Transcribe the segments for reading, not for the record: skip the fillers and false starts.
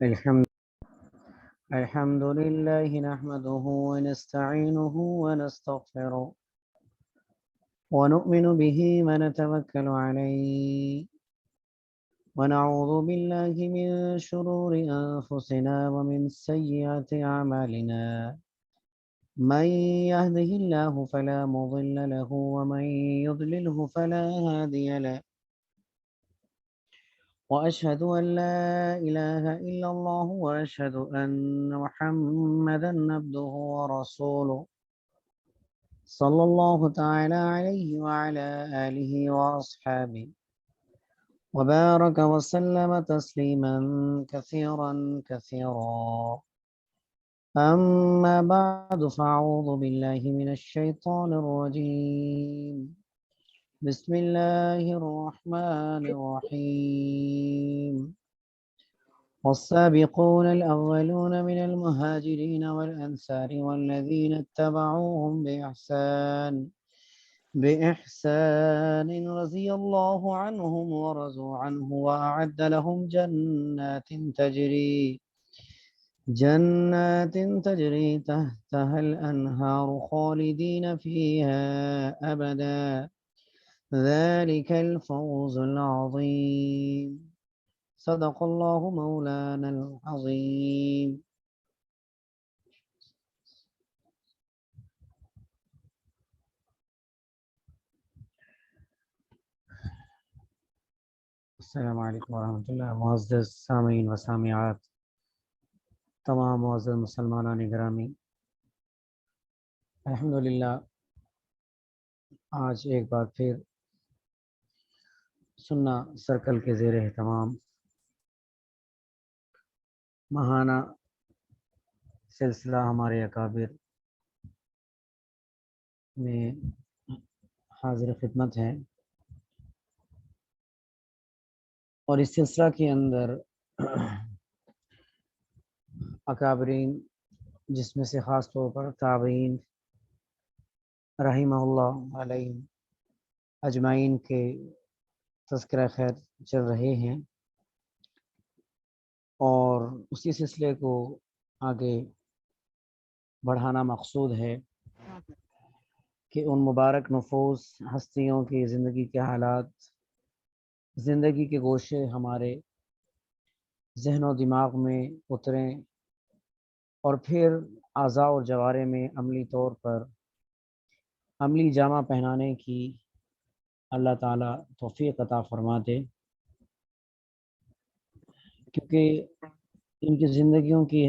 الحمد الحمد لله نحمده ونستعينه ونستغفره ونؤمن به ونتوكل عليه ونعوذ بالله من شرور أنفسنا ومن سيئات أعمالنا من يهده الله فلا مضل له ومن يضلله فلا هادي له وأشهد أن لا إله إلا الله وأشهد أن محمدا عبده ورسوله صلى الله تعالى عليه وعلى آله وأصحابه وبارك وسلم تسليما كثيرا كثيرا. أما بعد فأعوذ بالله من الشيطان الرجيم. بسم الله الرحمن الرحيم. والسابقون الأولون من المهاجرين والأنصار والذين اتبعوهم بإحسان رضي الله عنهم ورضوا عنه وأعد لهم جنات تجري تحتها الأنهار خالدين فيها أبدا ذلك الفوز العظيم. صدق الله مولانا العظيم. السلام علیکم ورحمۃ اللہ. معزز سامعین و سامعات، تمام معزز مسلمانان گرامی، الحمدللہ آج ایک بار پھر سننا سرکل کے زیر اہتمام ماہانہ سلسلہ ہمارے اکابر میں حاضر خدمت ہے، اور اس سلسلہ کے اندر اکابرین، جس میں سے خاص طور پر تابعین رحمہ اللہ علیہ اجمعین کے تذکرہ خیر چل رہے ہیں، اور اسی سلسلے کو آگے بڑھانا مقصود ہے کہ ان مبارک نفوس ہستیوں کی زندگی کے حالات، زندگی کے گوشے ہمارے ذہن و دماغ میں اتریں، اور پھر اعضاء اور جوارے میں عملی طور پر عملی جامہ پہنانے کی اللہ تعالیٰ توفیق عطا فرما دے، کیونکہ ان کی زندگیوں کی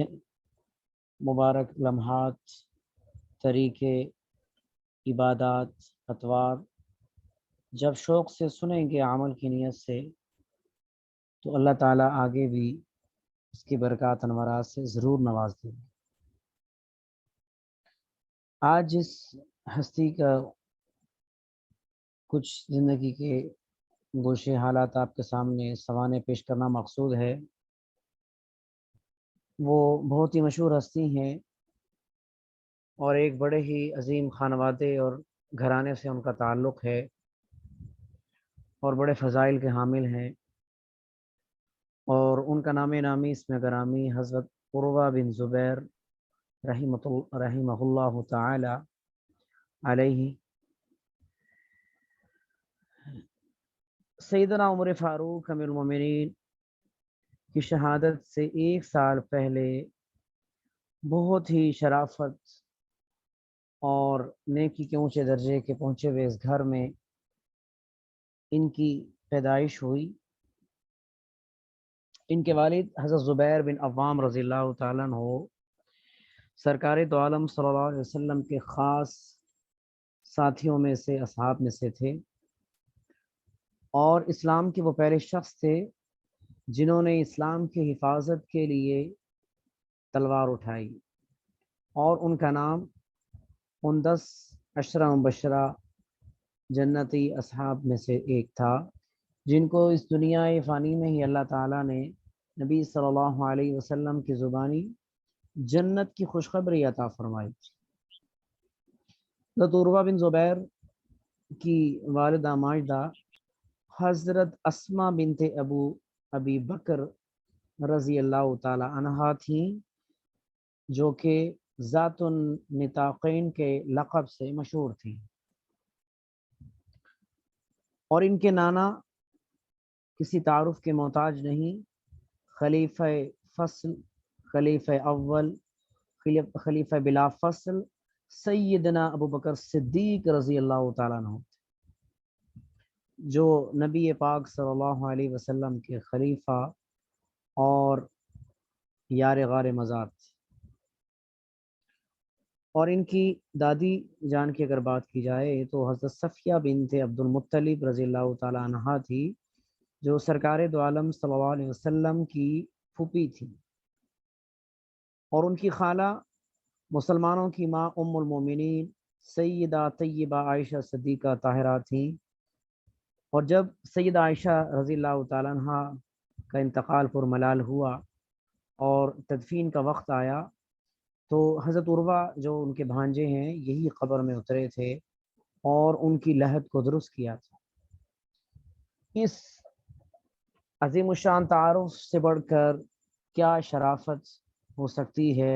مبارک لمحات، طریقے، عبادات، اطوار جب شوق سے سنیں گے، عمل کی نیت سے، تو اللہ تعالیٰ آگے بھی اس کی برکات انوارات سے ضرور نواز دیں گے۔ آج جس ہستی کا کچھ زندگی کے گوشے حالات آپ کے سامنے سوانے پیش کرنا مقصود ہے، وہ بہت ہی مشہور ہستی ہیں، اور ایک بڑے ہی عظیم خانوادے اور گھرانے سے ان کا تعلق ہے، اور بڑے فضائل کے حامل ہیں، اور ان کا نام نامی اسم گرامی حضرت عروہ بن زبیر رحمہ اللہ تعالی علیہ۔ سیدنا عمر فاروق امیر المومنین کی شہادت سے 1 سال پہلے بہت ہی شرافت اور نیکی کے اونچے درجے کے پہنچے ہوئے اس گھر میں ان کی پیدائش ہوئی۔ ان کے والد حضرت زبیر بن عوام رضی اللہ تعالیٰ عنہ سرکار دو عالم صلی اللہ علیہ وسلم کے خاص ساتھیوں میں سے، اصحاب میں سے تھے، اور اسلام کے وہ پہلے شخص تھے جنہوں نے اسلام کی حفاظت کے لیے تلوار اٹھائی، اور ان کا نام ان 10 عشرہ مبشرہ جنتی اصحاب میں سے ایک تھا، جن کو اس دنیا فانی میں ہی اللہ تعالیٰ نے نبی صلی اللہ علیہ وسلم کی زبانی جنت کی خوشخبری عطا فرمائی۔ حضرت عروہ بن زبیر کی والدہ ماجدہ حضرت اسماء بنت ابی بکر رضی اللہ تعالی عنہا تھیں، جو کہ ذات النطاقین کے لقب سے مشہور تھیں، اور ان کے نانا کسی تعارف کے محتاج نہیں، خلیفہ فصل، خلیفہ اول، خلیفہ بلا فصل سیدنا ابو بکر صدیق رضی اللہ تعالیٰ عنہ، جو نبی پاک صلی اللہ علیہ وسلم کے خلیفہ اور یار غار مزار تھے۔ اور ان کی دادی جان کی اگر بات کی جائے تو حضرت صفیہ بنت عبد المطلب رضی اللہ تعالیٰ عنہا تھی، جو سرکار دو عالم صلی اللہ علیہ وسلم کی پھوپھی تھی، اور ان کی خالہ مسلمانوں کی ماں ام المومنین سیدہ طیبہ عائشہ صدیقہ طاہرہ تھیں۔ اور جب سیدہ عائشہ رضی اللہ تعالیٰ عنہ کا انتقال پر ملال ہوا اور تدفین کا وقت آیا، تو حضرت عروہ جو ان کے بھانجے ہیں یہی قبر میں اترے تھے اور ان کی لحد کو درست کیا تھا۔ اس عظیم الشان تعارف سے بڑھ کر کیا شرافت ہو سکتی ہے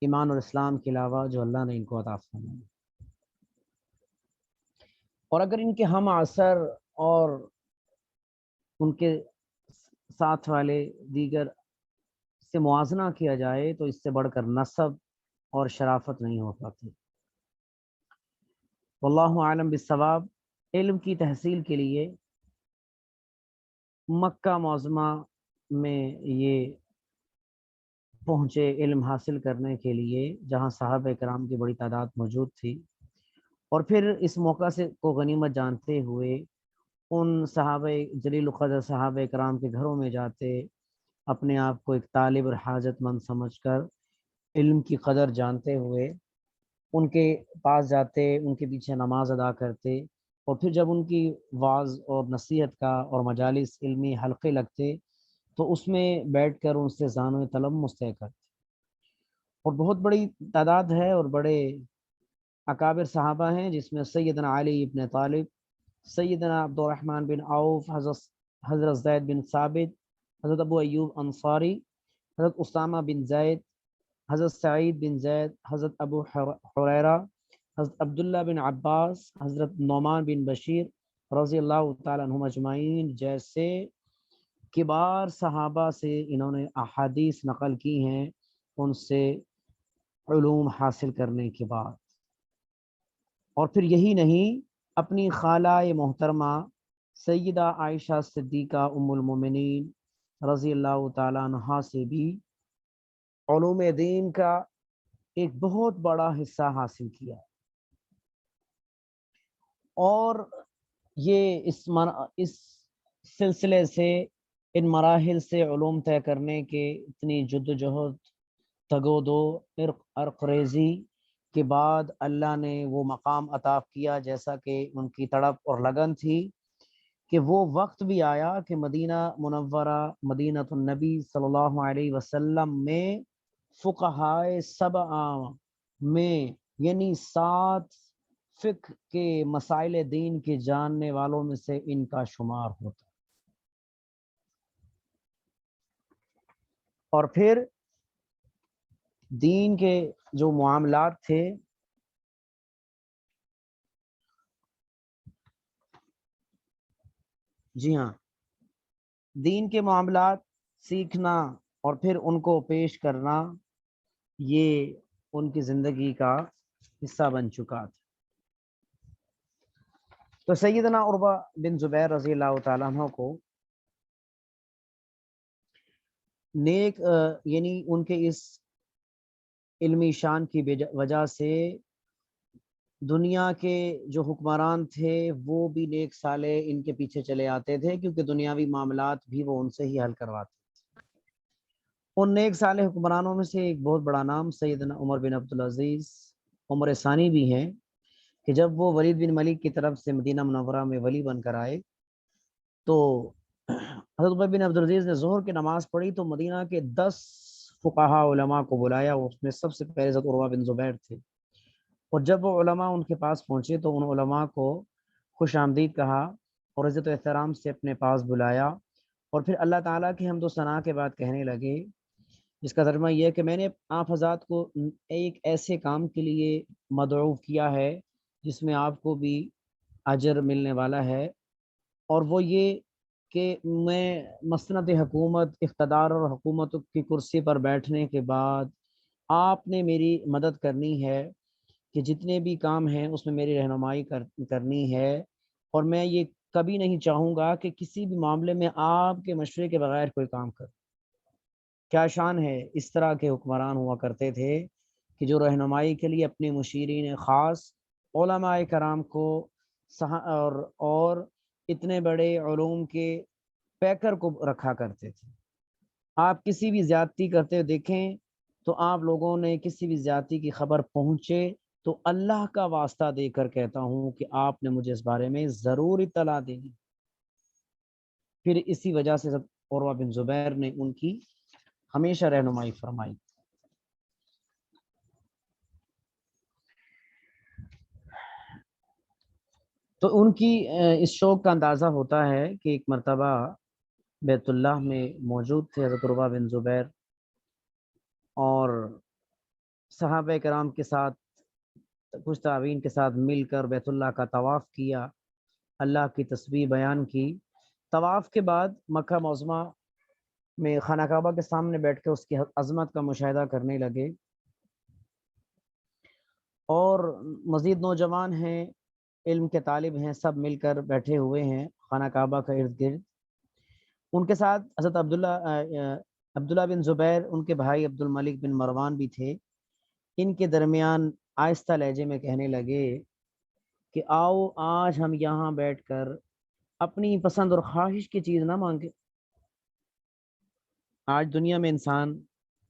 ایمان اور اسلام کے علاوہ جو اللہ نے ان کو عطا فرمائی۔ اور اگر ان کے ہم عصر اور ان کے ساتھ والے دیگر سے موازنہ کیا جائے تو اس سے بڑھ کر نسب اور شرافت نہیں ہو پاتی۔ واللہ عالم بالصواب۔ علم کی تحصیل کے لیے مکہ معظمہ میں یہ پہنچے، علم حاصل کرنے کے لیے، جہاں صحابہ کرام کی بڑی تعداد موجود تھی، اور پھر اس موقع سے کو غنیمت جانتے ہوئے ان صحابہ جلیل القدر صحابہ کرام کے گھروں میں جاتے، اپنے آپ کو ایک طالب اور حاجت مند سمجھ کر علم کی قدر جانتے ہوئے ان کے پاس جاتے، ان کے پیچھے نماز ادا کرتے، اور پھر جب ان کی وعظ اور نصیحت کا اور مجالس علمی حلقے لگتے تو اس میں بیٹھ کر ان سے ذانو تلمس طے کرتے۔ اور بہت بڑی تعداد ہے اور بڑے اکابر صحابہ ہیں، جس میں سیدنا علی ابن طالب، سیدنا عبد الرحمن بن عوف، حضرت زید بن ثابت، حضرت ابو ایوب انصاری، حضرت اسامہ بن زید، حضرت سعید بن زید، حضرت ابو حریرہ، حضرت عبداللہ بن عباس، حضرت نعمان بن بشیر رضی اللہ تعالیٰ عنہم اجمعین جیسے کبار صحابہ سے انہوں نے احادیث نقل کی ہیں ان سے علوم حاصل کرنے کے بعد۔ اور پھر یہی نہیں، اپنی خالہ محترمہ سیدہ عائشہ صدیقہ ام المومنین رضی اللہ تعالیٰ عنہا سے بھی علوم دین کا ایک بہت بڑا حصہ حاصل کیا، اور یہ اس سلسلے سے، ان مراحل سے علوم طے کرنے کے اتنی جدوجہد، تگودو، عرق ریزی کے بعد اللہ نے وہ مقام عطا کیا جیسا کہ ان کی تڑپ اور لگن تھی، کہ وہ وقت بھی آیا کہ مدینہ منورہ، مدینۃ النبی صلی اللہ علیہ وسلم میں فقہائے سبع میں، یعنی 7 فقہ کے مسائل دین کے جاننے والوں میں سے ان کا شمار ہوتا۔ اور پھر دین کے جو معاملات تھے، جی ہاں، دین کے معاملات سیکھنا اور پھر ان کو پیش کرنا، یہ ان کی زندگی کا حصہ بن چکا تھا۔ تو سیدنا عروہ بن زبیر رضی اللہ تعالیٰ عنہ کو نیک یعنی ان کے اس علمی شان کی وجہ سے دنیا کے جو حکمران تھے وہ بھی نیک سالے ان کے پیچھے چلے آتے تھے، کیونکہ دنیاوی معاملات بھی وہ ان سے ہی حل کرواتے تھے۔ ان نیک سالے حکمرانوں میں سے ایک بہت بڑا نام سیدنا عمر بن عبدالعزیز عمر ثانی بھی ہیں، کہ جب وہ ولید بن ملک کی طرف سے مدینہ منورہ میں ولی بن کر آئے تو حضرت عمر بن عبدالعزیز نے ظہر کی نماز پڑھی تو مدینہ کے 10 فقہاء علماء کو بلایا، اس میں سب سے پہلے حضرت عروہ بن زبیر تھے، اور جب وہ علماء ان کے پاس پہنچے تو ان علماء کو خوش آمدید کہا اور عزت و احترام سے اپنے پاس بلایا، اور پھر اللہ تعالیٰ کی حمد و ثنا کے بعد کہنے لگے، جس کا ترجمہ یہ ہے کہ میں نے آپ حضرات کو ایک ایسے کام کے لیے مدعو کیا ہے جس میں آپ کو بھی اجر ملنے والا ہے، اور وہ یہ کہ میں مسند حکومت، اقتدار اور حکومت کی کرسی پر بیٹھنے کے بعد آپ نے میری مدد کرنی ہے کہ جتنے بھی کام ہیں اس میں میری رہنمائی کرنی ہے، اور میں یہ کبھی نہیں چاہوں گا کہ کسی بھی معاملے میں آپ کے مشورے کے بغیر کوئی کام کرے۔ کیا شان ہے، اس طرح کے حکمران ہوا کرتے تھے کہ جو رہنمائی کے لیے اپنے مشیرین خاص علماء کرام کو اور اتنے بڑے علوم کے پیکر کو رکھا کرتے تھے۔ آپ کسی بھی زیادتی کرتے دیکھیں تو آپ لوگوں نے کسی بھی زیادتی کی خبر پہنچے تو اللہ کا واسطہ دے کر کہتا ہوں کہ آپ نے مجھے اس بارے میں ضرور اطلاع دینی۔ پھر اسی وجہ سے عروہ بن زبیر نے ان کی ہمیشہ رہنمائی فرمائی۔ تو ان کی اس شوق کا اندازہ ہوتا ہے کہ ایک مرتبہ بیت اللہ میں موجود تھے حضرت عروہ بن زبیر، اور صحابہ کرام کے ساتھ کچھ تابعین کے ساتھ مل کر بیت اللہ کا طواف کیا، اللہ کی تسبیح بیان کی۔ طواف کے بعد مکہ معظمہ میں خانہ کعبہ کے سامنے بیٹھ کے اس کی عظمت کا مشاہدہ کرنے لگے، اور مزید نوجوان ہیں، علم کے طالب ہیں، سب مل کر بیٹھے ہوئے ہیں خانہ کعبہ کا ارد گرد۔ ان کے ساتھ حضرت عبداللہ بن زبیر، ان کے بھائی عبد الملک بن مروان بھی تھے۔ ان کے درمیان آہستہ لہجے میں کہنے لگے کہ آؤ آج ہم یہاں بیٹھ کر اپنی پسند اور خواہش کی چیز نہ مانگے۔ آج دنیا میں انسان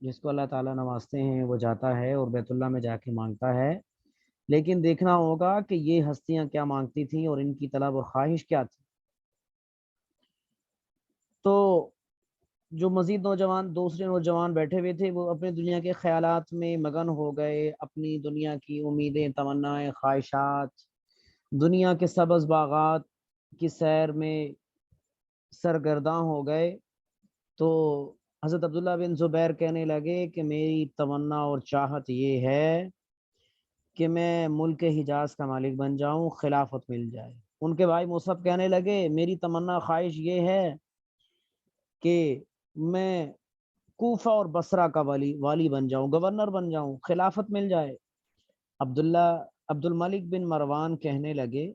جس کو اللہ تعالیٰ نوازتے ہیں وہ جاتا ہے اور بیت اللہ میں جا کے مانگتا ہے، لیکن دیکھنا ہوگا کہ یہ ہستیاں کیا مانگتی تھیں اور ان کی طلب اور خواہش کیا تھی۔ تو جو مزید دوسرے نوجوان بیٹھے ہوئے تھے وہ اپنے دنیا کے خیالات میں مگن ہو گئے، اپنی دنیا کی امیدیں، تمنائیں، خواہشات، دنیا کے سبز باغات کی سیر میں سرگرداں ہو گئے۔ تو حضرت عبداللہ بن زبیر کہنے لگے کہ میری تمنا اور چاہت یہ ہے کہ میں ملک حجاز کا مالک بن جاؤں، خلافت مل جائے۔ ان کے بھائی مصعب کہنے لگے میری تمنا خواہش یہ ہے کہ میں کوفہ اور بصرہ کا والی بن جاؤں، گورنر بن جاؤں، خلافت مل جائے۔ عبد الملک بن مروان کہنے لگے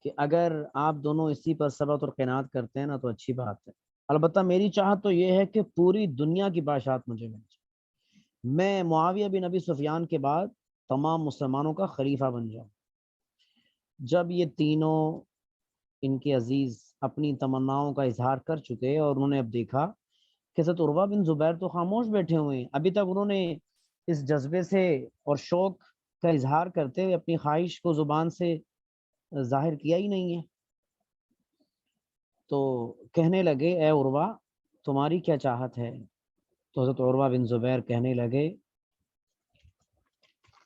کہ اگر آپ دونوں اسی پر ثبات اور قناعت کرتے ہیں نا تو اچھی بات ہے، البتہ میری چاہت تو یہ ہے کہ پوری دنیا کی بادشاہت مجھے مل جائے، میں معاویہ بن ابی سفیان کے بعد تمام مسلمانوں کا خلیفہ بن جاؤں۔ جب یہ تینوں ان کے عزیز اپنی تمناؤں کا اظہار کر چکے اور انہوں نے اب دیکھا کہ حضرت عروہ بن زبیر تو خاموش بیٹھے ہوئے ہیں، ابھی تک انہوں نے اس جذبے سے اور شوق کا اظہار کرتے ہوئے اپنی خواہش کو زبان سے ظاہر کیا ہی نہیں ہے، تو کہنے لگے اے عروہ تمہاری کیا چاہت ہے؟ تو حضرت عروہ بن زبیر کہنے لگے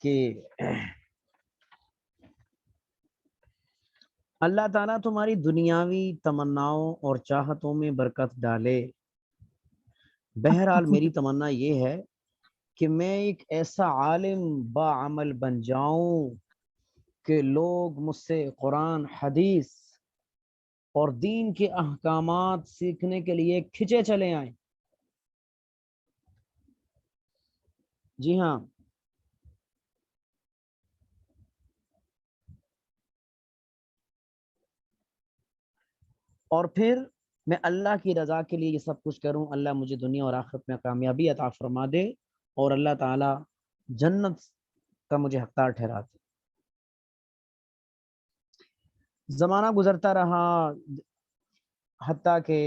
کہ اللہ تعالیٰ تمہاری دنیاوی تمناؤں اور چاہتوں میں برکت ڈالے، بہرحال میری تمنا یہ ہے کہ میں ایک ایسا عالم با عمل بن جاؤں کہ لوگ مجھ سے قرآن، حدیث اور دین کے احکامات سیکھنے کے لیے کھچے چلے آئیں۔ جی ہاں، اور پھر میں اللہ کی رضا کے لیے یہ سب کچھ کروں، اللہ مجھے دنیا اور آخرت میں کامیابی عطا فرما دے اور اللہ تعالی جنت کا مجھے حقدار ٹھہرا دے۔ زمانہ گزرتا رہا، حتیٰ کہ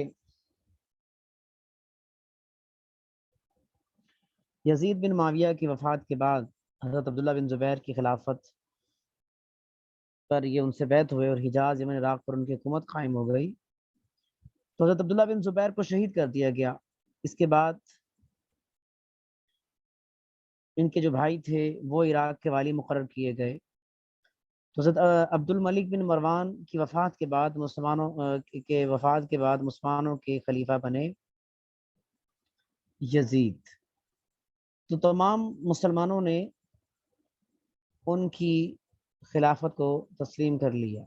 یزید بن معاویہ کی وفات کے بعد حضرت عبداللہ بن زبیر کی خلافت پر یہ ان سے بیعت ہوئے اور حجاز، یمن، عراق پر ان کی حکومت قائم ہو گئی۔ تو حضرت عبداللہ بن زبیر کو شہید کر دیا گیا۔ اس کے بعد ان کے جو بھائی تھے وہ عراق کے والی مقرر کیے گئے، تو حضرت عبد الملک بن مروان کی وفات کے بعد مسلمانوں کے خلیفہ بنے یزید۔ تو تمام مسلمانوں نے ان کی خلافت کو تسلیم کر لیا۔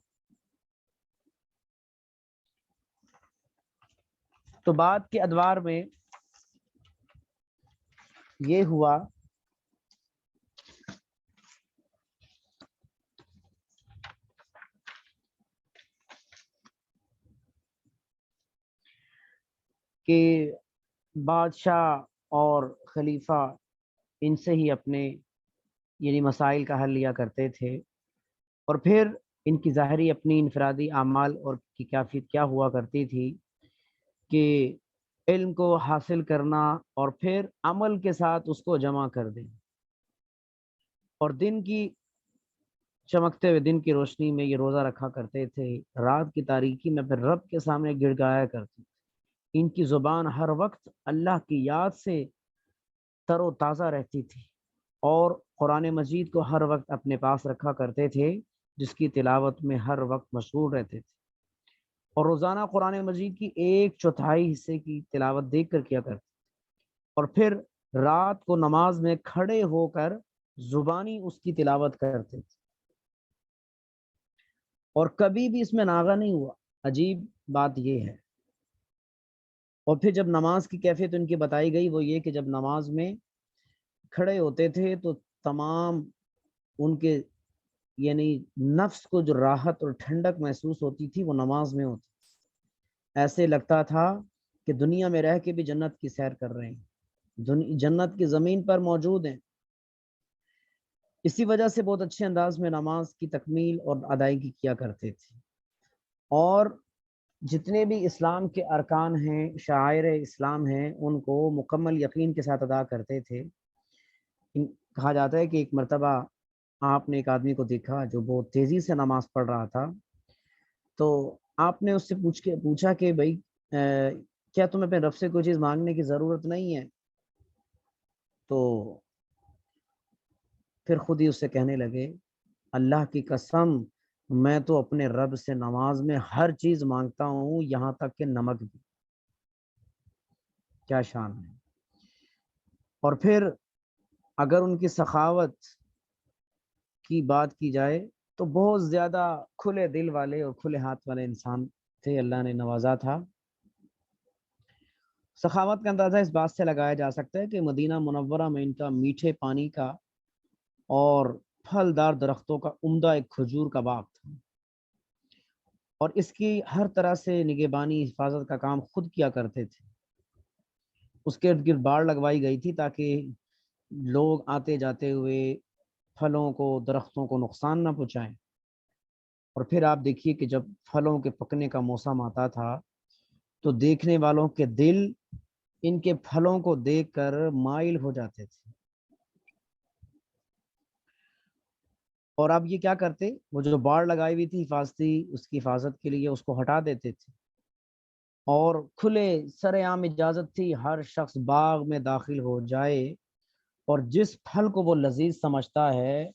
تو بعد کے ادوار میں یہ ہوا کہ بادشاہ اور خلیفہ ان سے ہی اپنے یعنی مسائل کا حل لیا کرتے تھے، اور پھر ان کی ظاہری اپنی انفرادی اعمال اور کی کیفیت کیا ہوا کرتی تھی کہ علم کو حاصل کرنا اور پھر عمل کے ساتھ اس کو جمع کر دیں، اور دن کی چمکتے ہوئے دن کی روشنی میں یہ روزہ رکھا کرتے تھے، رات کی تاریکی میں پھر رب کے سامنے گڑ گایا کرتے تھے۔ ان کی زبان ہر وقت اللہ کی یاد سے تر و تازہ رہتی تھی، اور قرآن مجید کو ہر وقت اپنے پاس رکھا کرتے تھے، جس کی تلاوت میں ہر وقت مشغول رہتے تھے، اور روزانہ قرآن مجید کی 1/4 حصے کی تلاوت دیکھ کر کیا کرتے، اور پھر رات کو نماز میں کھڑے ہو کر زبانی اس کی تلاوت کرتے تھے، اور کبھی بھی اس میں ناغہ نہیں ہوا۔ عجیب بات یہ ہے۔ اور پھر جب نماز کی کیفیت ان کی بتائی گئی، وہ یہ کہ جب نماز میں کھڑے ہوتے تھے تو تمام ان کے یعنی نفس کو جو راحت اور ٹھنڈک محسوس ہوتی تھی وہ نماز میں ہوتی تھی۔ ایسے لگتا تھا کہ دنیا میں رہ کے بھی جنت کی سیر کر رہے ہیں، جنت کی زمین پر موجود ہیں۔ اسی وجہ سے بہت اچھے انداز میں نماز کی تکمیل اور ادائیگی کیا کرتے تھے، اور جتنے بھی اسلام کے ارکان ہیں، شعائر اسلام ہیں، ان کو مکمل یقین کے ساتھ ادا کرتے تھے۔ کہا جاتا ہے کہ ایک مرتبہ آپ نے ایک آدمی کو دیکھا جو بہت تیزی سے نماز پڑھ رہا تھا، تو آپ نے اس سے پوچھا کہ بھائی کیا تمہیں اپنے رب سے کوئی چیز مانگنے کی ضرورت نہیں ہے؟ تو پھر خود ہی اس سے کہنے لگے، اللہ کی قسم میں تو اپنے رب سے نماز میں ہر چیز مانگتا ہوں، یہاں تک کہ نمک بھی۔ کیا شان ہے! اور پھر اگر ان کی سخاوت کی بات کی جائے تو بہت زیادہ کھلے دل والے اور کھلے ہاتھ والے انسان تھے، اللہ نے نوازا تھا۔ سخاوت کا اندازہ اس بات سے لگایا جا سکتا ہے کہ مدینہ منورہ میں ان کا میٹھے پانی کا اور پھلدار درختوں کا عمدہ ایک کھجور کا باغ تھا، اور اس کی ہر طرح سے نگہبانی حفاظت کا کام خود کیا کرتے تھے۔ اس کے ارد گرد باڑ لگوائی گئی تھی تاکہ لوگ آتے جاتے ہوئے پھلوں کو درختوں کو نقصان نہ پہنچائیں۔ اور پھر آپ دیکھیے کہ جب پھلوں کے پکنے کا موسم آتا تھا تو دیکھنے والوں کے دل ان کے پھلوں کو دیکھ کر مائل ہو جاتے تھے، اور اب یہ کیا کرتے، وہ جو باڑ لگائی ہوئی تھی حفاظتی، اس کی حفاظت کے لیے اس کو ہٹا دیتے تھے، اور کھلے سر عام اجازت تھی ہر شخص باغ میں داخل ہو جائے، اور جس پھل کو وہ لذیذ سمجھتا ہے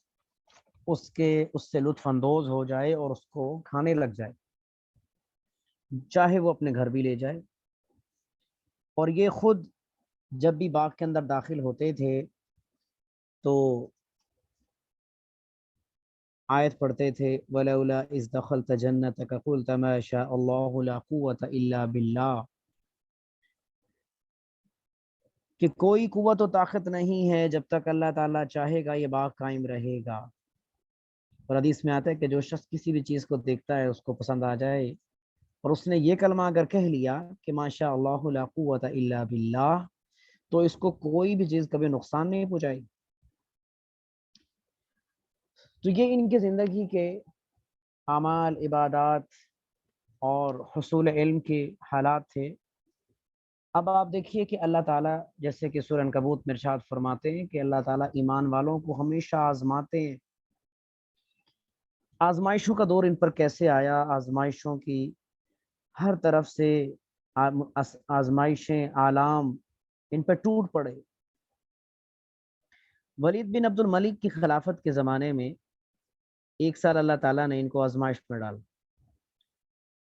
اس سے لطف اندوز ہو جائے اور اس کو کھانے لگ جائے، چاہے وہ اپنے گھر بھی لے جائے۔ اور یہ خود جب بھی باغ کے اندر داخل ہوتے تھے تو آیت پڑھتے تھے، وَلَوْلَا إِذْ دَخَلْتَ جَنَّتَكَ قُلْتَ مَا شَاءَ اللَّهُ لَا قُوَّةَ إِلَّا بِاللَّهِ، کہ کوئی قوت و طاقت نہیں ہے جب تک اللہ تعالیٰ چاہے گا یہ باغ قائم رہے گا۔ اور حدیث میں آتا ہے کہ جو شخص کسی بھی چیز کو دیکھتا ہے، اس کو پسند آ جائے، اور اس نے یہ کلمہ اگر کہہ لیا کہ ماشاء اللہ لا قوت الا باللہ، تو اس کو کوئی بھی چیز کبھی نقصان نہیں پہنچائی۔ تو یہ ان کی زندگی کے اعمال، عبادات اور حصول علم کے حالات تھے۔ اب آپ دیکھیے کہ اللہ تعالیٰ جیسے کہ سورہ عنکبوت میں ارشاد فرماتے ہیں کہ اللہ تعالیٰ ایمان والوں کو ہمیشہ آزماتے ہیں۔ آزمائشوں کا دور ان پر کیسے آیا؟ آزمائشوں کی ہر طرف سے آزمائشیں، آلام ان پہ ٹوٹ پڑے۔ ولید بن عبد الملک کی خلافت کے زمانے میں 1 سال اللہ تعالیٰ نے ان کو آزمائش میں ڈالا،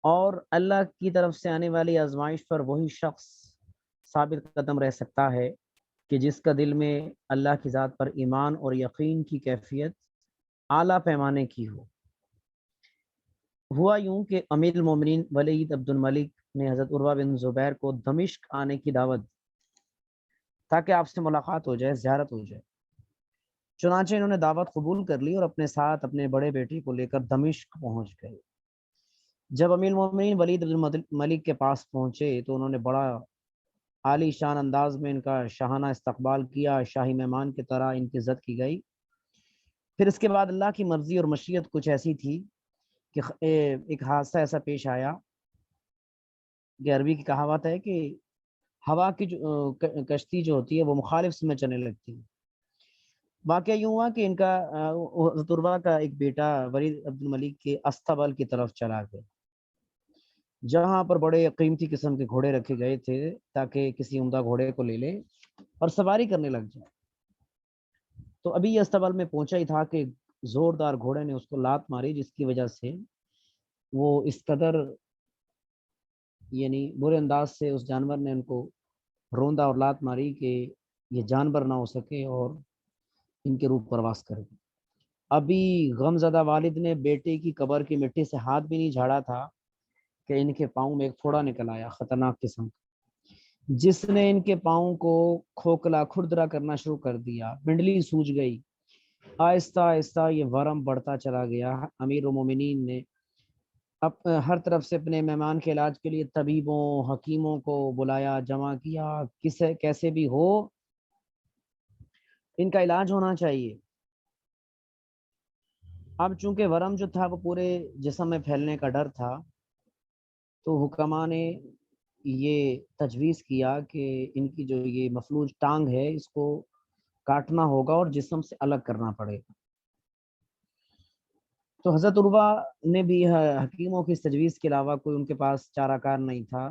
اور اللہ کی طرف سے آنے والی آزمائش پر وہی شخص ثابت قدم رہ سکتا ہے کہ جس کا دل میں اللہ کی ذات پر ایمان اور یقین کی کیفیت اعلیٰ پیمانے کی ہو۔ ہوا یوں کہ امیر المومنین ولید عبد الملک نے حضرت عروہ بن زبیر کو دمشق آنے کی دعوت دی تاکہ آپ سے ملاقات ہو جائے، زیارت ہو جائے۔ چنانچہ انہوں نے دعوت قبول کر لی اور اپنے ساتھ اپنے بڑے بیٹے کو لے کر دمشق پہنچ گئے۔ جب امیر المومنین ولید عبد الملک کے پاس پہنچے تو انہوں نے بڑا عالی شان انداز میں ان کا شاہانہ استقبال کیا، شاہی مہمان کی طرح ان کی عزت کی گئی۔ پھر اس کے بعد اللہ کی مرضی اور مشیت کچھ ایسی تھی کہ ایک حادثہ ایسا پیش آیا کہ عربی کی کہاوت ہے کہ ہوا کی کشتی جو ہوتی ہے وہ مخالف سمت چلنے لگتی ہے۔ واقعہ یوں ہوا کہ ان کا حضرت عروہ کا ایک بیٹا ولید عبد الملک کے استبل کی طرف چلا گیا، جہاں پر بڑے قیمتی قسم کے گھوڑے رکھے گئے تھے تاکہ کسی عمدہ گھوڑے کو لے لے اور سواری کرنے لگ جائے۔ تو ابھی استبل میں پہنچا ہی تھا کہ زوردار گھوڑے نے اس کو لات ماری، جس کی وجہ سے وہ اس قدر یعنی برے انداز سے اس جانور نے ان کو روندا اور لات ماری کہ یہ جانور نہ ہو سکے اور ان کے روح پرواز کر گئے۔ ابھی غم زدہ والد نے بیٹے کی قبر کی مٹی سے ہاتھ بھی نہیں جھاڑا تھا کہ ان کے پاؤں میں ایک پھوڑا نکل آیا، خطرناک قسم، جس نے ان کے پاؤں کو کھوکھلا کھردرا کرنا شروع کر دیا۔ پنڈلی سوج گئی۔ آہستہ آہستہ یہ ورم بڑھتا چلا گیا۔ امیر المومنین نے ہر طرف سے اپنے مہمان کے علاج کے لیے طبیبوں حکیموں کو بلایا، جمع کیا، کیسے بھی ہو ان کا علاج ہونا چاہیے۔ اب چونکہ ورم جو تھا وہ پورے جسم میں پھیلنے کا ڈر تھا، تو حکماء نے یہ تجویز کیا کہ ان کی جو یہ مفلوج ٹانگ ہے اس کو کاٹنا ہوگا اور جسم سے الگ کرنا پڑے گا۔ تو حضرت عروہ نے بھی حکیموں کی تجویز کے علاوہ کوئی ان کے پاس چارہ کار نہیں تھا۔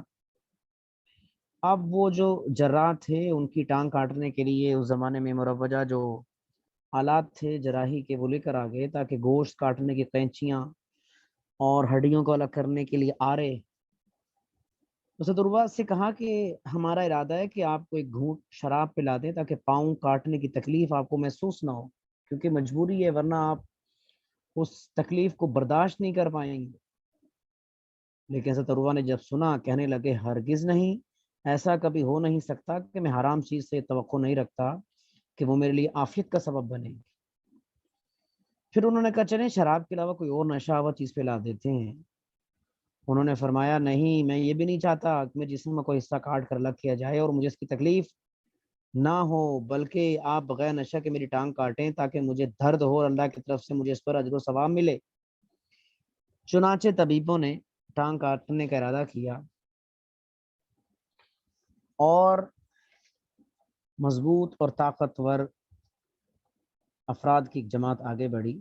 اب وہ جو جراح تھے ان کی ٹانگ کاٹنے کے لیے اس زمانے میں مروجہ جو آلات تھے جراحی کے وہ لے کر آ گئے تاکہ گوشت کاٹنے کی قینچیاں اور ہڈیوں کو الگ کرنے کے لیے آرے۔ حضرت عروہ سے کہا کہ ہمارا ارادہ ہے کہ آپ کو ایک گھونٹ شراب پلا دیں تاکہ پاؤں کاٹنے کی تکلیف آپ کو محسوس نہ ہو، کیونکہ مجبوری ہے ورنہ آپ اس تکلیف کو برداشت نہیں کر پائیں گے۔ لیکن حضرت عروہ نے جب سنا کہنے لگے ہرگز نہیں، ایسا کبھی ہو نہیں سکتا کہ میں حرام چیز سے توقع نہیں رکھتا کہ وہ میرے لیے عافیت کا سبب بنے گی۔ پھر انہوں نے کہا چلیں شراب کے علاوہ کوئی اور نشہ آور چیز پہ لا دیتے ہیں۔ انہوں نے فرمایا نہیں، میں یہ بھی نہیں چاہتا کہ میرے جسم میں کوئی حصہ کاٹ کر الگ کیا جائے اور مجھے اس کی تکلیف نہ ہو، بلکہ آپ بغیر نشہ کے میری ٹانگ کاٹیں تاکہ مجھے درد ہو اور اللہ کی طرف سے مجھے اس پر اجر و ثواب ملے۔ چنانچہ طبیبوں نے ٹانگ کاٹنے کا ارادہ کیا اور مضبوط اور طاقتور افراد کی ایک جماعت آگے بڑھی۔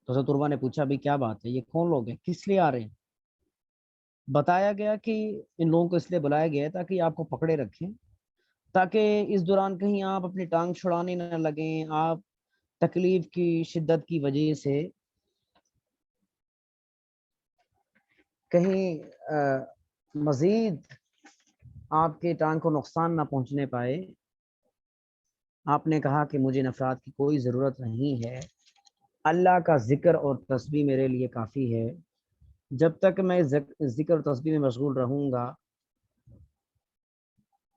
تو حضرت عروہ نے پوچھا بھی کیا بات ہے، یہ کون لوگ ہیں، کس لیے آ رہے ہیں؟ بتایا گیا کہ ان لوگوں کو اس لیے بلایا گیا ہے تاکہ آپ کو پکڑے رکھیں، تاکہ اس دوران کہیں آپ اپنی ٹانگ چھڑانے نہ لگیں، آپ تکلیف کی شدت کی وجہ سے کہیں مزید آپ کے ٹانگ کو نقصان نہ پہنچنے پائے۔ آپ نے کہا کہ مجھے نفرات کی کوئی ضرورت نہیں ہے، اللہ کا ذکر اور تسبیح میرے لیے کافی ہے۔ جب تک میں ذکر اور تسبیح میں مشغول رہوں گا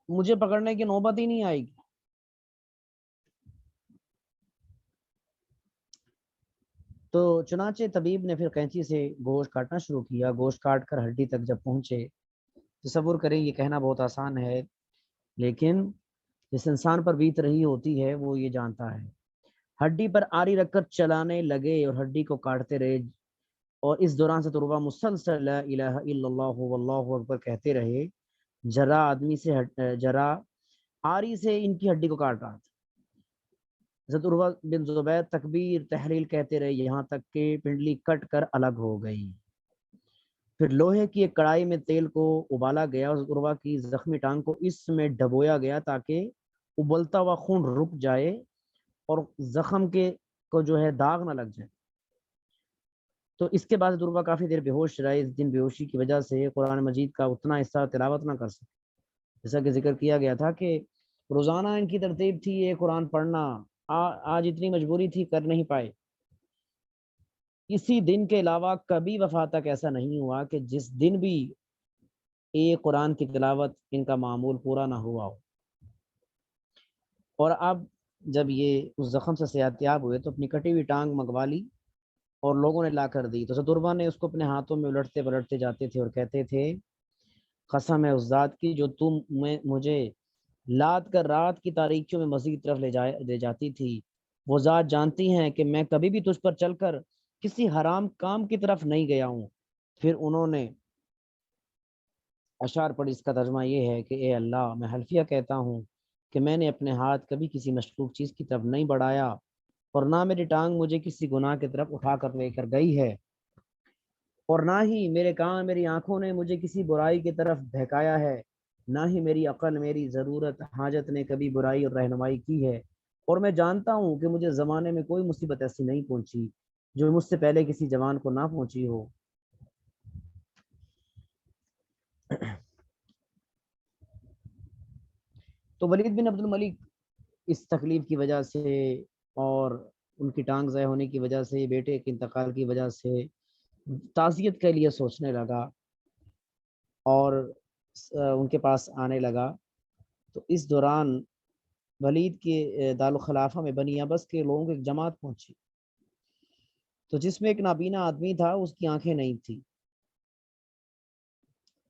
مجھے پکڑنے کی نوبت ہی نہیں آئے گی۔ تو چنانچہ طبیب نے پھر قینچی سے گوشت کاٹنا شروع کیا۔ گوشت کاٹ کر ہڈی تک جب پہنچے، تصور کریں یہ کہنا بہت آسان ہے لیکن جس انسان پر بیت رہی ہوتی ہے وہ یہ جانتا ہے۔ ہڈی پر آری رکھ کر چلانے لگے اور ہڈی کو کاٹتے رہے، اور اس دوران سے عروہ مسلسل لا الہ الا اللہ واللہ اکبر کہتے رہے۔ جرا آری سے ان کی ہڈی کو کاٹ رہا تھا۔ حضرت عروہ بن زبیر تکبیر تحلیل کہتے رہے یہاں تک کہ پنڈلی کٹ کر الگ ہو گئی۔ پھر لوہے کی ایک کڑائی میں تیل کو ابالا گیا اور عروہ کی زخمی ٹانگ کو اس میں ڈبویا گیا تاکہ ابلتا ہوا خون رک جائے اور زخم کے کو جو ہے داغ نہ لگ جائے۔ تو اس کے بعد طلبہ کافی دیر بے ہوش رہے۔ اس دن بے ہوشی کی وجہ سے قرآن مجید کا اتنا حصہ تلاوت نہ کر سکے، جیسا کہ ذکر کیا گیا تھا کہ روزانہ ان کی ترتیب تھی یہ قرآن پڑھنا، آج اتنی مجبوری تھی کر نہیں پائے۔ اسی دن کے علاوہ کبھی وفات تک ایسا نہیں ہوا کہ جس دن بھی یہ قرآن کی تلاوت ان کا معمول پورا نہ ہوا ہو۔ اور اب جب یہ اس زخم سے صحتیاب ہوئے تو اپنی کٹی ہوئی ٹانگ منگوا لی اور لوگوں نے لا کر دی، تو ضربہ نے اس کو اپنے ہاتھوں میں الٹتے پلٹتے جاتے تھے اور کہتے تھے قسم ہے اس ذات کی جو تم مجھے لاد کر رات کی تاریکیوں میں مسجد کی طرف لے جاتی تھی، وہ ذات جانتی ہیں کہ میں کبھی بھی تجھ پر چل کر کسی حرام کام کی طرف نہیں گیا ہوں۔ پھر انہوں نے اشعار پڑھی، اس کا ترجمہ یہ ہے کہ اے اللہ، میں حلفیہ کہتا ہوں کہ میں نے اپنے ہاتھ کبھی کسی مشکوک چیز کی طرف نہیں بڑھایا اور نہ میری ٹانگ مجھے کسی گناہ کی طرف اٹھا کر لے کر گئی ہے، اور نہ ہی میرے کان میری آنکھوں نے مجھے کسی برائی کی طرف بہکایا ہے، نہ ہی میری عقل میری ضرورت حاجت نے کبھی برائی اور رہنمائی کی ہے، اور میں جانتا ہوں کہ مجھے زمانے میں کوئی مصیبت ایسی نہیں پہنچی جو مجھ سے پہلے کسی جوان کو نہ پہنچی ہو۔ تو ولید بن عبد الملک اس تکلیف کی وجہ سے اور ان کی ٹانگ ضائع ہونے کی وجہ سے، بیٹے کے انتقال کی وجہ سے تعزیت کے لیے سوچنے لگا اور ان کے پاس آنے لگا۔ تو اس دوران ولید کے دارالخلافہ میں بنی ابس کے لوگوں کی ایک جماعت پہنچی، تو جس میں ایک نابینا آدمی تھا، اس کی آنکھیں نہیں تھی۔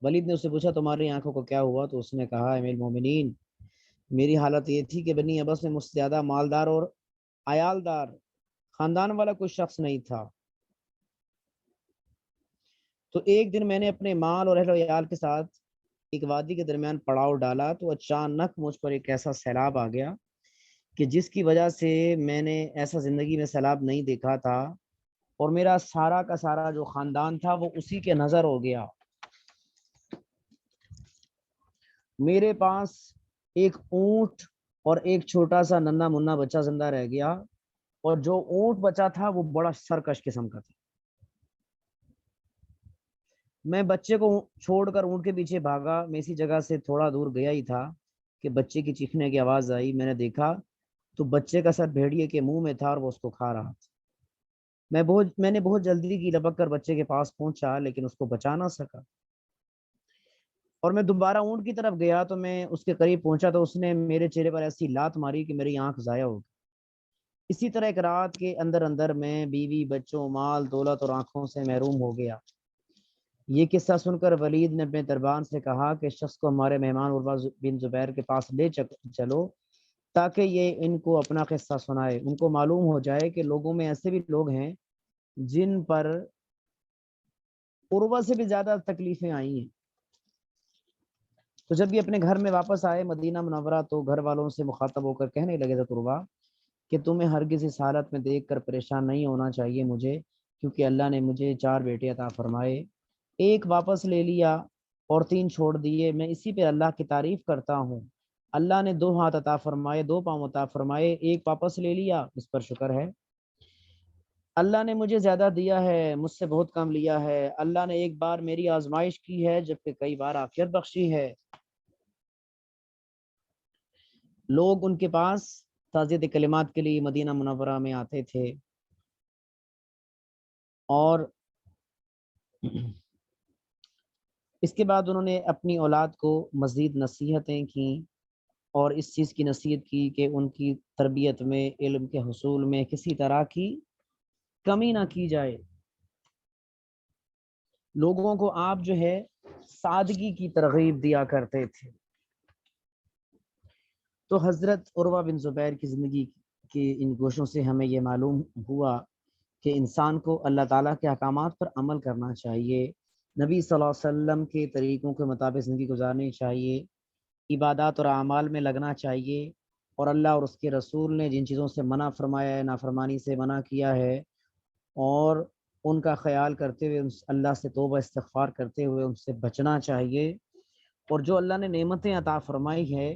ولید نے اس سے پوچھا تمہاری آنکھوں کو کیا ہوا؟ تو اس نے کہا امیر المومنین، میری حالت یہ تھی کہ بنی ابس میں مجھ سے زیادہ مالدار اور عیالدار خاندان والا کوئی شخص نہیں تھا، تو ایک دن میں نے اپنے مال اور اہل و عیال کے ساتھ ایک وادی کے درمیان پڑاؤ ڈالا، تو اچانک مجھ پر ایک ایسا سیلاب آ گیا کہ جس کی وجہ سے میں نے ایسا زندگی میں سیلاب نہیں دیکھا تھا، اور میرا سارا کا سارا جو خاندان تھا وہ اسی کے نظر ہو گیا۔ میرے پاس ایک اونٹ اور ایک چھوٹا سا ننھا منا بچہ زندہ رہ گیا، اور جو اونٹ بچا تھا وہ بڑا سرکش قسم کا تھا۔ میں بچے کو چھوڑ کر اونٹ کے پیچھے بھاگا، میں اسی جگہ سے تھوڑا دور گیا ہی تھا کہ بچے کی چیخنے کی آواز آئی۔ میں نے دیکھا تو بچے کا سر بھیڑیے کے منہ میں تھا اور وہ اس کو کھا رہا تھا۔ میں نے بہت جلدی کی لپک کر بچے کے پاس پہنچا، لیکن اس کو بچا نہ سکا، اور میں دوبارہ اونٹ کی طرف گیا تو میں اس کے قریب پہنچا تو اس نے میرے چہرے پر ایسی لات ماری کہ میری آنکھ ضائع ہو گئی۔ اسی طرح ایک رات کے اندر اندر میں بیوی، بچوں، مال دولت اور آنکھوں سے محروم ہو گیا۔ یہ قصہ سن کر ولید نے اپنے دربان سے کہا کہ شخص کو ہمارے مہمان عروہ بن زبیر کے پاس لے چلو تاکہ یہ ان کو اپنا قصہ سنائے، ان کو معلوم ہو جائے کہ لوگوں میں ایسے بھی لوگ ہیں جن پر عروہ سے بھی زیادہ تکلیفیں آئی ہیں۔ تو جب یہ اپنے گھر میں واپس آئے مدینہ منورہ، تو گھر والوں سے مخاطب ہو کر کہنے لگے تھے عروہ کہ تمہیں ہرگز اس حالت میں دیکھ کر پریشان نہیں ہونا چاہیے مجھے، کیونکہ اللہ نے مجھے 4 بیٹے عطا فرمائے، ایک واپس لے لیا اور 3 چھوڑ دیے، میں اسی پہ اللہ کی تعریف کرتا ہوں۔ اللہ نے 2 ہاتھ عطا فرمائے، 2 پاؤں عطا فرمائے، ایک واپس لے لیا، اس پر شکر ہے۔ اللہ نے مجھے زیادہ دیا ہے، مجھ سے بہت کم لیا ہے۔ اللہ نے ایک بار میری آزمائش کی ہے جبکہ کئی بار عافیت بخشی ہے۔ لوگ ان کے پاس تعزیت کلمات کے لیے مدینہ منورہ میں آتے تھے، اور اس کے بعد انہوں نے اپنی اولاد کو مزید نصیحتیں کیں اور اس چیز کی نصیحت کی کہ ان کی تربیت میں، علم کے حصول میں کسی طرح کی کمی نہ کی جائے۔ لوگوں کو آپ جو ہے سادگی کی ترغیب دیا کرتے تھے۔ تو حضرت عروہ بن زبیر کی زندگی کے ان گوشوں سے ہمیں یہ معلوم ہوا کہ انسان کو اللہ تعالیٰ کے احکامات پر عمل کرنا چاہیے، نبی صلی اللہ علیہ وسلم کے طریقوں کے مطابق زندگی گزارنی چاہیے، عبادات اور اعمال میں لگنا چاہیے، اور اللہ اور اس کے رسول نے جن چیزوں سے منع فرمایا ہے، نافرمانی سے منع کیا ہے، اور ان کا خیال کرتے ہوئے اللہ سے توبہ استغفار کرتے ہوئے ان سے بچنا چاہیے، اور جو اللہ نے نعمتیں عطا فرمائی ہے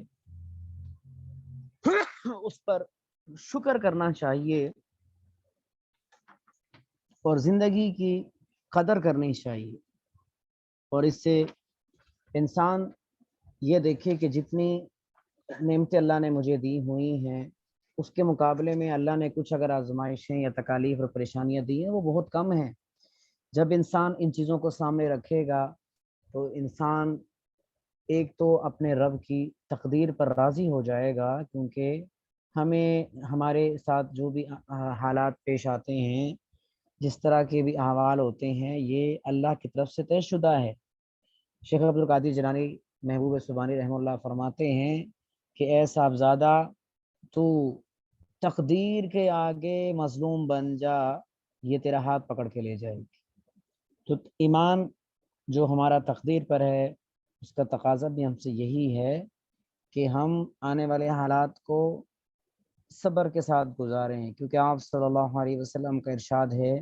اس پر شکر کرنا چاہیے، اور زندگی کی قدر کرنی چاہیے، اور اس سے انسان یہ دیکھے کہ جتنی نعمتیں اللہ نے مجھے دی ہوئی ہیں اس کے مقابلے میں اللہ نے کچھ اگر آزمائشیں یا تکالیف اور پریشانیاں دی ہیں وہ بہت کم ہیں۔ جب انسان ان چیزوں کو سامنے رکھے گا تو انسان ایک تو اپنے رب کی تقدیر پر راضی ہو جائے گا، کیونکہ ہمیں ہمارے ساتھ جو بھی حالات پیش آتے ہیں، جس طرح کے بھی احوال ہوتے ہیں، یہ اللہ کی طرف سے طے شدہ ہے۔ شیخ عبد القادر جیلانی محبوب سبحانی رحمہ اللہ فرماتے ہیں کہ اے صاحبزادہ، تو تقدیر کے آگے مظلوم بن جا، یہ تیرا ہاتھ پکڑ کے لے جائے گی۔ تو ایمان جو ہمارا تقدیر پر ہے اس کا تقاضا بھی ہم سے یہی ہے کہ ہم آنے والے حالات کو صبر کے ساتھ گزاریں، کیونکہ آپ صلی اللہ علیہ وسلم کا ارشاد ہے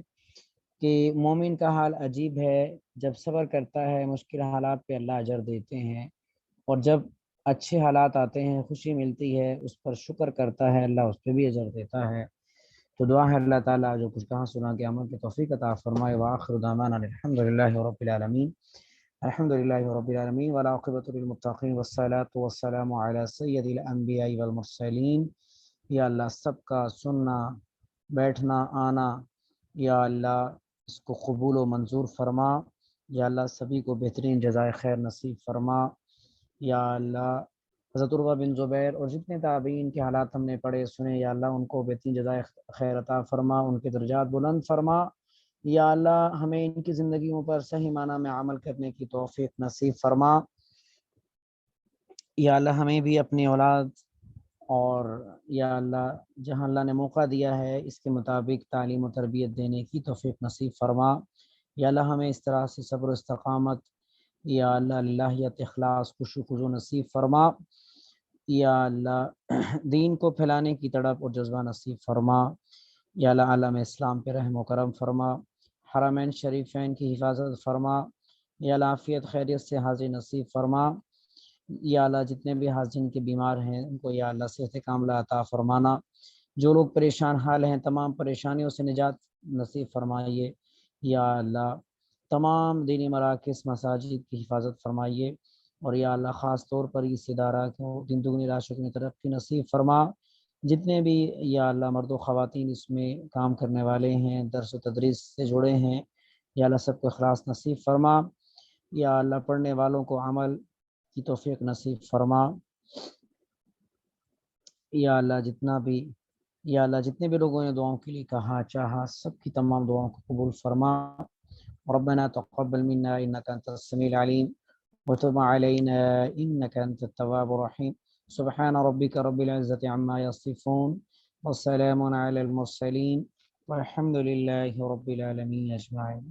کہ مومن کا حال عجیب ہے، جب صبر کرتا ہے مشکل حالات پہ اللہ اجر دیتے ہیں، اور جب اچھے حالات آتے ہیں خوشی ملتی ہے اس پر شکر کرتا ہے اللہ اس پہ بھی اجر دیتا ہے۔ تو دعا ہے اللہ تعالیٰ جو کچھ کہاں سنا کے عمل کی توفیق عطا فرمائے۔ وآخر دعوانا الحمدللہ رب العالمین، الحمدللہ رب العالمین والعاقبۃ للمتقین والصلاۃ والسلام علی سید الانبیاء والمرسلین۔ یا اللہ سب کا سننا، بیٹھنا، آنا، یا اللہ اس کو قبول و منظور فرما۔ یا اللہ سبھی کو بہترین جزائے خیر نصیب فرما۔ یا اللہ حضرت عروہ بن زبیر اور جتنے تابعین کے حالات ہم نے پڑھے سنے، یا اللہ ان کو بہترین جزائے خیر عطا فرما، ان کے درجات بلند فرما۔ یا اللہ ہمیں ان کی زندگیوں پر صحیح معنی میں عمل کرنے کی توفیق نصیب فرما۔ یا اللہ ہمیں بھی اپنی اولاد اور یا اللہ جہاں اللہ نے موقع دیا ہے اس کے مطابق تعلیم و تربیت دینے کی توفیق نصیب فرما۔ یا اللہ ہمیں اس طرح سے صبر و استقامت، یا اللہ اللہیت، اخلاص، خشوع و خضوع نصیب فرما۔ یا اللہ دین کو پھیلانے کی تڑپ اور جذبہ نصیب فرما۔ یا اللہ عالم اسلام پہ رحم و کرم فرما، حرمین شریفین کی حفاظت فرما۔ یا اللہ عافیت خیریت سے حاضر نصیب فرما۔ یا اللہ جتنے بھی حاضرین کے بیمار ہیں ان کو یا اللہ صحت کاملہ عطا فرمانا۔ جو لوگ پریشان حال ہیں تمام پریشانیوں سے نجات نصیب فرمائیے۔ یا اللہ تمام دینی مراکز مساجد کی حفاظت فرمائیے، اور یا اللہ خاص طور پر اس ادارہ کو دن دگنی رات چگنی ترقی نصیب فرما۔ جتنے بھی یا اللہ مرد و خواتین اس میں کام کرنے والے ہیں، درس و تدریس سے جڑے ہیں، یا اللہ سب کو اخلاص نصیب فرما۔ یا اللہ پڑھنے والوں کو عمل کی توفیق نصیب فرما۔ یا اللہ یا اللہ جتنے بھی لوگوں نے دعاؤں کے لیے کہا چاہا سب کی تمام دعاؤں کو قبول فرما۔ ربنا تقبل منا انك انت السميع العليم وتب علينا انك انت التواب الرحيم۔ سبحان ربك رب العزة عما يصفون وسلام على المرسلين والحمد لله رب العالمين اجمعين۔